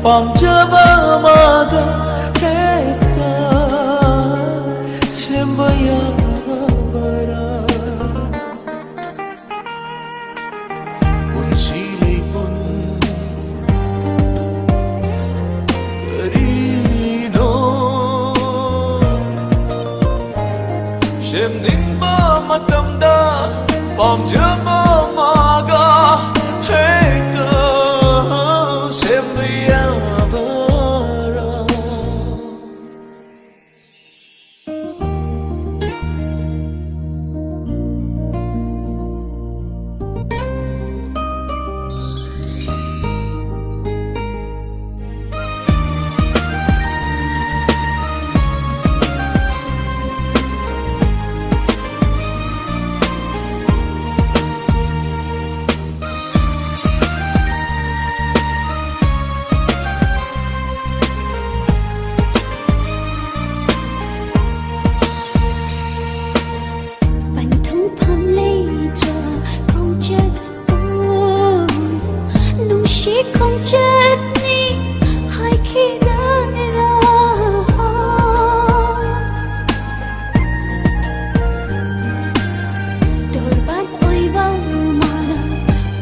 ꯄꯥꯝꯖꯕ ꯑꯃꯒ ꯍꯦꯛꯇ ꯁꯦꯝꯕ ꯌꯥꯕꯔꯥ ꯄꯨꯟꯁꯤ ꯂꯩꯄꯨꯟ ꯀꯔꯤꯅꯣ ꯁꯦꯝꯅꯤꯡꯕ ꯃꯇꯝꯗ ꯄꯥꯝꯖꯕ ꯑꯃꯒ ꯍꯦꯛꯇ ꯁꯦꯝꯕ ꯌꯥꯕꯔꯥ không chết đi hai khi đã ra đôi bát ôi bao mà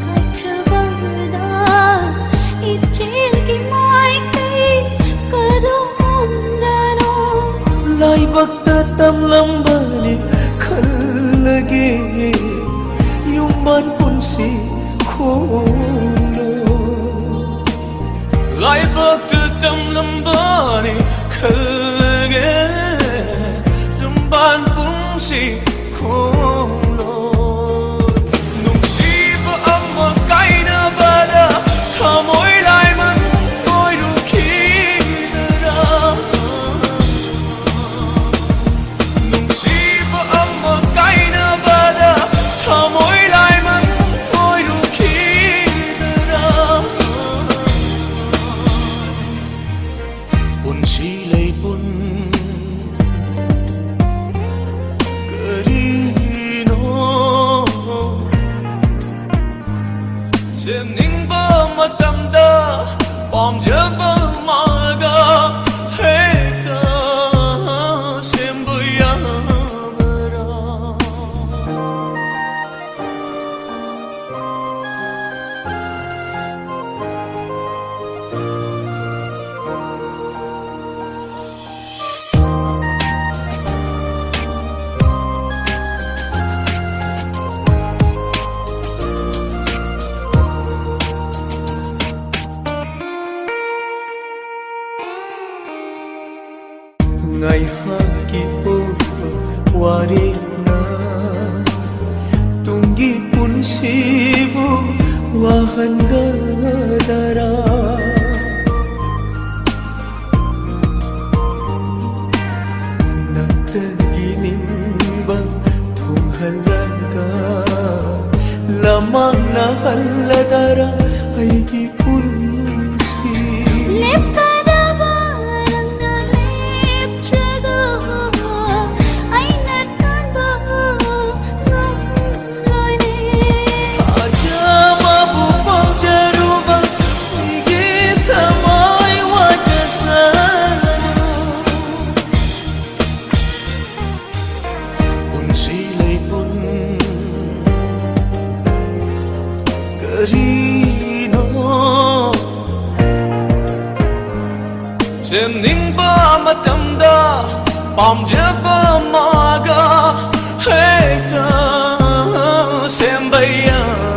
kai khờ bao da ít trên cái mai cây cơ đông đano lai bakta tam lambani khallage yumban punsi kholo lai bakta tam lambani khallage yumban punsi kholo nungsiba amma kaina bada thamoi lai man ngoi ru khidara nungsiba amma kaina bada thamoi lai man ngoi ru khidara punsi lei pun karino semningba matamda pamjaba maga hekta sembu yabara ngày haki po warina tunggi pun sibu wahan gadara nagtaginimba thung halaga lamang na haladara aigi punsi lepta semningba matamda pamjaba maga hekta semba yabara